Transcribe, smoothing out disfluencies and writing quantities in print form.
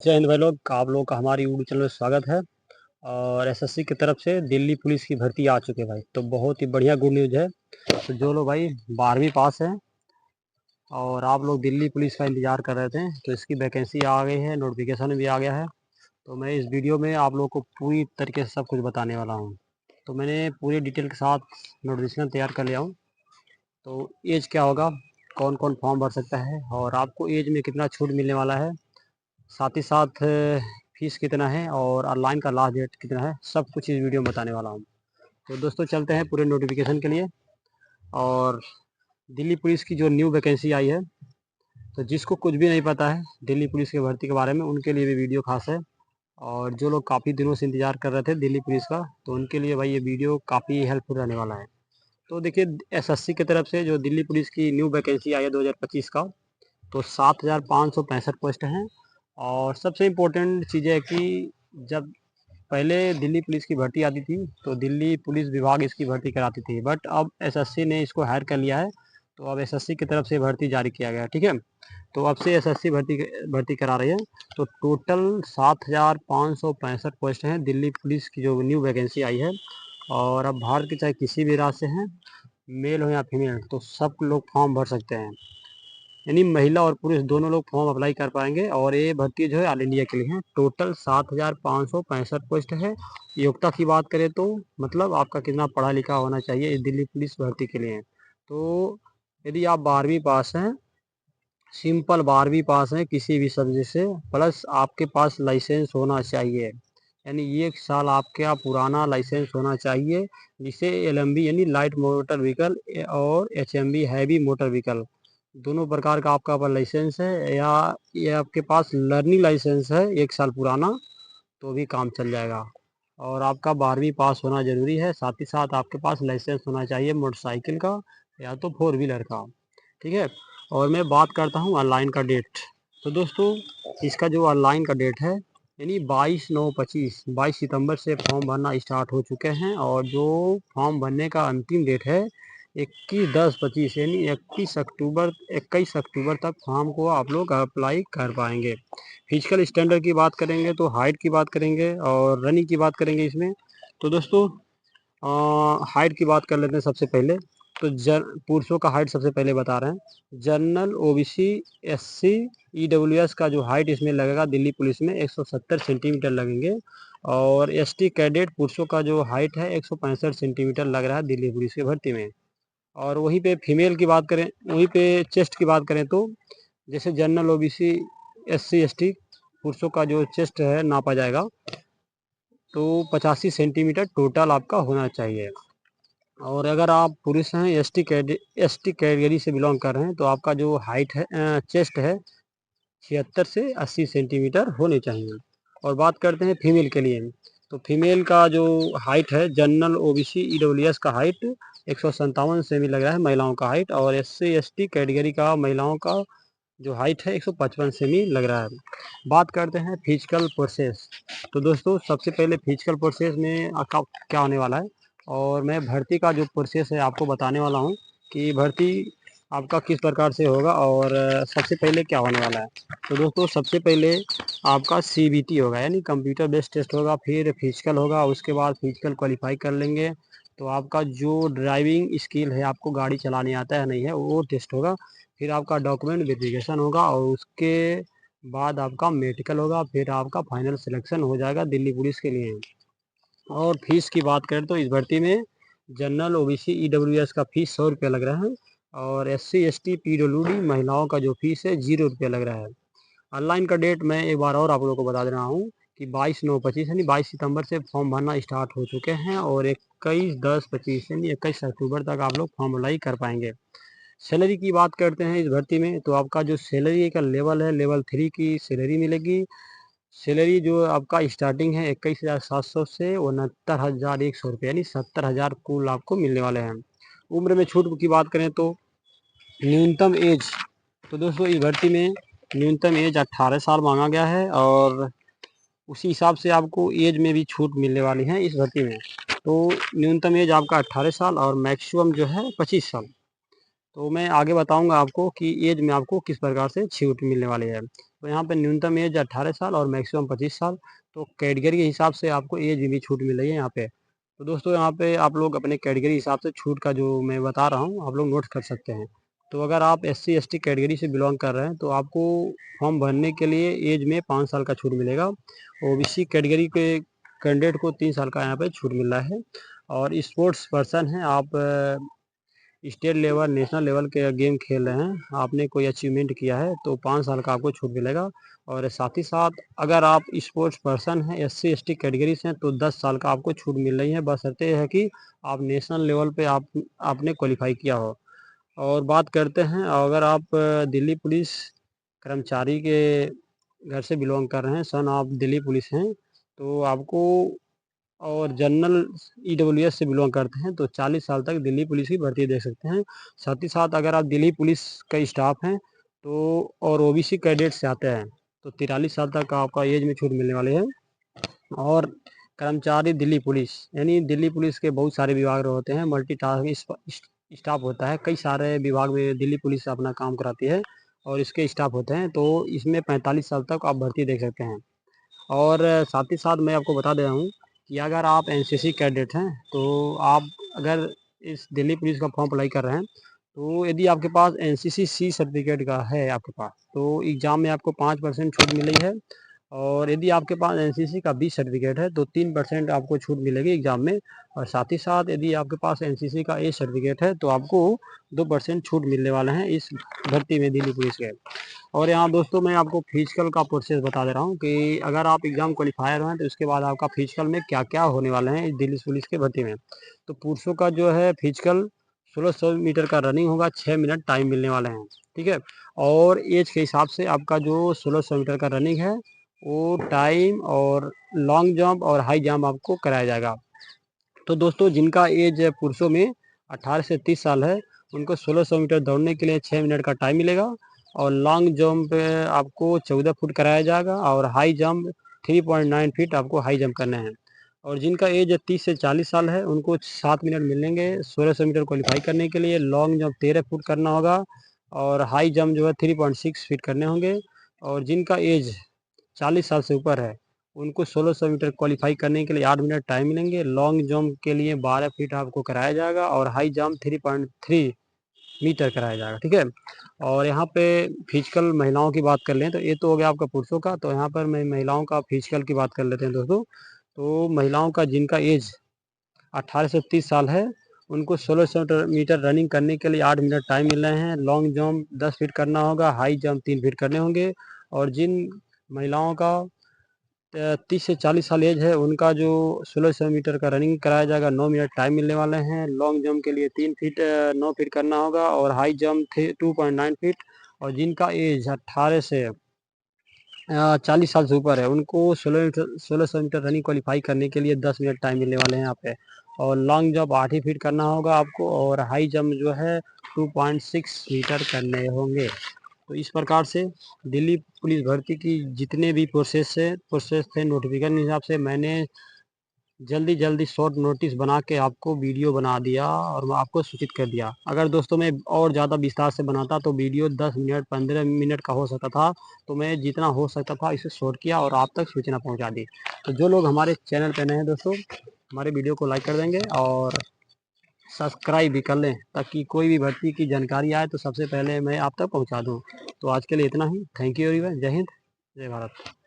जय हिंद भाई लोग, आप लोगों का हमारे यूट्यूब चैनल में स्वागत है। और एसएससी की तरफ से दिल्ली पुलिस की भर्ती आ चुके भाई, तो बहुत ही बढ़िया गुड न्यूज़ है। तो जो लोग भाई 12वीं पास हैं और आप लोग दिल्ली पुलिस का इंतज़ार कर रहे थे, तो इसकी वैकेंसी आ गई है, नोटिफिकेशन भी आ गया है। तो मैं इस वीडियो में आप लोग को पूरी तरीके से सब कुछ बताने वाला हूँ। तो मैंने पूरी डिटेल के साथ नोटिफिकेशन तैयार कर लिया हूँ। तो एज क्या होगा, कौन कौन फॉर्म भर सकता है और आपको एज में कितना छूट मिलने वाला है, साथ ही साथ फीस कितना है और ऑनलाइन का लास्ट डेट कितना है, सब कुछ इस वीडियो में बताने वाला हूँ। तो दोस्तों चलते हैं पूरे नोटिफिकेशन के लिए। और दिल्ली पुलिस की जो न्यू वैकेंसी आई है, तो जिसको कुछ भी नहीं पता है दिल्ली पुलिस की भर्ती के बारे में, उनके लिए भी वीडियो खास है। और जो लोग काफ़ी दिनों से इंतज़ार कर रहे थे दिल्ली पुलिस का, तो उनके लिए भाई ये वीडियो काफ़ी हेल्पफुल रहने वाला है। तो देखिए, एसएससी की तरफ से जो दिल्ली पुलिस की न्यू वैकेंसी आई है 2025 का, तो 7,565 पोस्ट हैं। और सबसे इम्पोर्टेंट चीज़ है कि जब पहले दिल्ली पुलिस की भर्ती आती थी, तो दिल्ली पुलिस विभाग इसकी भर्ती कराती थी, बट अब एसएससी ने इसको हायर कर लिया है। तो अब एसएससी की तरफ से भर्ती जारी किया गया है, ठीक है। तो अब से एसएससी भर्ती करा रही है। तो टोटल 7,565 पोस्ट हैं दिल्ली पुलिस की जो न्यू वैकेंसी आई है। और अब भारत के चाहे किसी भी राज्य से हैं, मेल हो या फीमेल, तो सब लोग फॉर्म भर सकते हैं। यानी महिला और पुरुष दोनों लोग फॉर्म अप्लाई कर पाएंगे। और ये भर्ती जो है ऑल इंडिया के लिए है। टोटल 7,565 पोस्ट है। योग्यता की बात करें तो मतलब आपका कितना पढ़ा लिखा होना चाहिए इस दिल्ली पुलिस भर्ती के लिए। तो यदि आप 12वीं पास हैं, सिंपल 12वीं पास हैं किसी भी सब्जेक्ट से, प्लस आपके पास लाइसेंस होना चाहिए, यानी 1 साल आपका पुराना लाइसेंस होना चाहिए, जिसे एलएमवी यानी लाइट मोटर व्हीकल और एचएमवी हैवी मोटर व्हीकल, दोनों प्रकार का आपका पास लाइसेंस है, या ये आपके पास लर्निंग लाइसेंस है 1 साल पुराना, तो भी काम चल जाएगा। और आपका 12वीं पास होना ज़रूरी है, साथ ही साथ आपके पास लाइसेंस होना चाहिए मोटरसाइकिल का या तो 4 व्हीलर का, ठीक है। और मैं बात करता हूँ ऑनलाइन का डेट। तो दोस्तों, इसका जो ऑनलाइन का डेट है, यानी 22/9/25 22 सितंबर से फॉर्म भरना स्टार्ट हो चुके हैं। और जो फॉर्म भरने का अंतिम डेट है 21/10/25, यानी 21 अक्टूबर तक फॉर्म को आप लोग अप्लाई कर पाएंगे। फिजिकल स्टैंडर्ड की बात करेंगे तो हाइट की बात करेंगे और रनिंग की बात करेंगे इसमें। तो दोस्तों, हाइट की बात कर लेते हैं सबसे पहले। तो पुरुषों का हाइट सबसे पहले बता रहे हैं। जनरल, ओबीसी, एससी, ईडब्ल्यूएस का जो हाइट इसमें लगेगा दिल्ली पुलिस में 170 सेंटीमीटर लगेंगे। और एसटी कैडेट पुरुषों का जो हाइट है 165 सेंटीमीटर लग रहा है दिल्ली पुलिस की भर्ती में। और वहीं पे फीमेल की बात करें, वहीं पे चेस्ट की बात करें तो जैसे जनरल, ओबीसी, एससी, एसटी पुरुषों का जो चेस्ट है नापा जाएगा, तो 85 सेंटीमीटर टोटल आपका होना चाहिए। और अगर आप पुरुष हैं, एसटी कैटेगरी से बिलोंग कर रहे हैं, तो आपका जो हाइट है, चेस्ट है, 76 से 80 सेंटीमीटर होने चाहिए। और बात करते हैं फीमेल के लिए। तो फीमेल का जो हाइट है, जनरल, ओबीसी, ईडब्ल्यूएस का हाइट 157 सेमी लग रहा है महिलाओं का हाइट। और एससी एसटी कैटेगरी का महिलाओं का जो हाइट है 155 सेमी लग रहा है। बात करते हैं फिजिकल प्रोसेस। तो दोस्तों, सबसे पहले फिजिकल प्रोसेस में आपका क्या होने वाला है, और मैं भर्ती का जो प्रोसेस है आपको बताने वाला हूँ कि भर्ती आपका किस प्रकार से होगा और सबसे पहले क्या होने वाला है। तो दोस्तों, सबसे पहले आपका सीबीटी होगा, यानी कंप्यूटर बेस्ड टेस्ट होगा, फिर फिजिकल होगा, उसके बाद फिजिकल क्वालिफाई कर लेंगे तो आपका जो ड्राइविंग स्किल है, आपको गाड़ी चलाने आता है नहीं है, वो टेस्ट होगा। फिर आपका डॉक्यूमेंट वेरिफिकेशन होगा और उसके बाद आपका मेडिकल होगा, फिर आपका फाइनल सिलेक्शन हो जाएगा दिल्ली पुलिस के लिए। और फीस की बात करें तो इस भर्ती में जनरल, ओबीसी, ईडब्ल्यूएस का फीस 100 रुपया लग रहा है। और एससी एसटी पीडब्ल्यूडी महिलाओं का जो फीस है 0 रुपया लग रहा है। ऑनलाइन का डेट मैं एक बार और आप लोगों को बता दे रहा हूँ कि 22/9/25 यानी 22 सितंबर से फॉर्म भरना स्टार्ट हो चुके हैं। और 21/10/25 यानी 21 अक्टूबर तक आप लोग फॉर्म अप्लाई कर पाएंगे। सैलरी की बात करते हैं इस भर्ती में, तो आपका जो सैलरी का लेवल है, लेवल 3 की सैलरी मिलेगी। सैलरी जो आपका स्टार्टिंग है 21,700 से 69,100 रुपये, यानी 70,000 कुल आपको मिलने वाले हैं। उम्र में छूट की बात करें तो न्यूनतम एज, तो दोस्तों इस भर्ती में न्यूनतम एज 18 साल मांगा गया है। और उसी हिसाब से आपको एज में भी छूट मिलने वाली है इस भर्ती में। तो न्यूनतम एज आपका 18 साल और मैक्सिमम जो है 25 साल। तो मैं आगे बताऊंगा आपको कि एज में आपको किस प्रकार से छूट मिलने वाली है। तो यहाँ पे न्यूनतम एज 18 साल और मैक्सिमम 25 साल। तो कैटेगरी के हिसाब से आपको एज में भी छूट मिल रही है यहाँ पे। तो दोस्तों यहाँ पे आप लोग अपने कैटेगरी हिसाब से छूट का जो मैं बता रहा हूँ आप लोग नोट कर सकते हैं। तो अगर आप SC ST कैटेगरी से बिलोंग कर रहे हैं तो आपको फॉर्म भरने के लिए एज में 5 साल का छूट मिलेगा। OBC कैटेगरी के कैंडिडेट को 3 साल का यहाँ पे छूट मिल रहा है। और स्पोर्ट्स पर्सन हैं आप, स्टेट लेवल नेशनल लेवल के गेम खेल रहे हैं, आपने कोई अचीवमेंट किया है तो 5 साल का आपको छूट मिलेगा। और साथ ही साथ अगर आप स्पोर्ट्स पर्सन हैं SC ST कैटेगरी से हैं तो 10 साल का आपको छूट मिल रही है, बशर्ते है कि आप नेशनल लेवल पे आपने क्वालिफाई किया हो। और बात करते हैं अगर आप दिल्ली पुलिस कर्मचारी के घर से बिलोंग कर रहे हैं, सन ऑफ दिल्ली पुलिस हैं, तो आपको और जनरल EWS से बिलोंग करते हैं तो 40 साल तक दिल्ली पुलिस की भर्ती देख सकते हैं। साथ ही साथ अगर आप दिल्ली पुलिस का स्टाफ हैं तो और OBC कैडेट से आते हैं तो 43 साल तक आपका एज में छूट मिलने वाली है। और कर्मचारी दिल्ली पुलिस यानी दिल्ली पुलिस के बहुत सारे विभाग होते हैं, मल्टीटास्किंग स्टाफ होता है, कई सारे विभाग में दिल्ली पुलिस अपना काम कराती है और इसके स्टाफ होते हैं, तो इसमें 45 साल तक आप भर्ती देख सकते हैं। और साथ ही साथ मैं आपको बता दे रहा हूँ कि अगर आप NCC कैडेट हैं तो आप अगर इस दिल्ली पुलिस का फॉर्म अप्लाई कर रहे हैं तो यदि आपके पास NCC C सर्टिफिकेट का है आपके पास तो एग्ज़ाम में आपको 5% छूट मिल रही है। और यदि आपके पास NCC का B सर्टिफिकेट है तो 3% आपको छूट मिलेगी एग्ज़ाम में। और साथ ही साथ यदि आपके पास NCC का A सर्टिफिकेट है तो आपको 2% छूट मिलने वाले हैं इस भर्ती में दिल्ली पुलिस के। और यहाँ दोस्तों मैं आपको फिजिकल का प्रोसेस बता दे रहा हूँ कि अगर आप एग्ज़ाम क्वालिफायर हैं तो उसके बाद आपका फिजिकल में क्या क्या होने वाले हैं इस दिल्ली पुलिस के भर्ती में। तो पुरुषों का जो है फिजिकल 1600 मीटर का रनिंग होगा, 6 मिनट टाइम मिलने वाले हैं, ठीक है। और एज के हिसाब से आपका जो 1600 मीटर का रनिंग है वो टाइम और लॉन्ग जंप और हाई जंप आपको कराया जाएगा। तो दोस्तों जिनका एज पुरुषों में 18 से 30 साल है उनको 1600 मीटर दौड़ने के लिए 6 मिनट का टाइम मिलेगा। और लॉन्ग जंप आपको 14 फुट कराया जाएगा और हाई जंप 3.9 फीट आपको हाई जंप करने हैं। और जिनका एज 30 से 40 साल है उनको 7 मिनट मिलेंगे 1600 मीटर क्वालिफाई करने के लिए। लॉन्ग जंप 13 फुट करना होगा और हाई जंप जो है 3.6 फीट करने होंगे। और जिनका एज 40 साल से ऊपर है उनको 1600 मीटर क्वालिफाई करने के लिए 8 मिनट टाइम मिलेंगे। लॉन्ग जंप के लिए 12 फीट आपको कराया जाएगा और हाई जंप 3.3 मीटर कराया जाएगा, ठीक है। और यहाँ पे फिजिकल महिलाओं की बात कर लें तो ये तो हो गया आपका पुरुषों का, तो यहाँ पर मैं महिलाओं का फिजिकल की बात कर लेते हैं दोस्तों। तो महिलाओं का जिनका एज 18 से 30 साल है उनको 1600 मीटर रनिंग करने के लिए 8 मिनट टाइम मिल रहे हैं। लॉन्ग जंप 10 फीट करना होगा, हाई जंप 3 फीट करने होंगे। और जिन महिलाओं का 30 से 40 साल एज है उनका जो 1600 मीटर का रनिंग कराया जाएगा, 9 मिनट टाइम मिलने वाले हैं। लॉन्ग जंप के लिए 3 फीट 9 फीट करना होगा और हाई जंप 2.9 फीट। और जिनका एज 18 से 40 साल से ऊपर है उनको 1600 मीटर रनिंग क्वालिफाई करने के लिए 10 मिनट टाइम मिलने वाले हैं यहाँ पे। और लॉन्ग जंप 8 ही फीट करना होगा आपको और हाई जंप जो है 2.6 मीटर करने होंगे। तो इस प्रकार से दिल्ली पुलिस भर्ती की जितने भी प्रोसेस थे नोटिफिकेशन हिसाब से मैंने जल्दी जल्दी शॉर्ट नोटिस बना के आपको वीडियो बना दिया और मैं आपको सूचित कर दिया। अगर दोस्तों मैं और ज़्यादा विस्तार से बनाता तो वीडियो 10 मिनट 15 मिनट का हो सकता था, तो मैं जितना हो सकता था इसे शॉर्ट किया और आप तक सूचना पहुंचा दी। तो जो लोग हमारे चैनल पर नए हैं दोस्तों हमारे वीडियो को लाइक कर देंगे और सब्सक्राइब भी कर लें ताकि कोई भी भर्ती की जानकारी आए तो सबसे पहले मैं आप तक पहुंचा दूं। तो आज के लिए इतना ही। Thank you everyone. जय हिंद, जय भारत।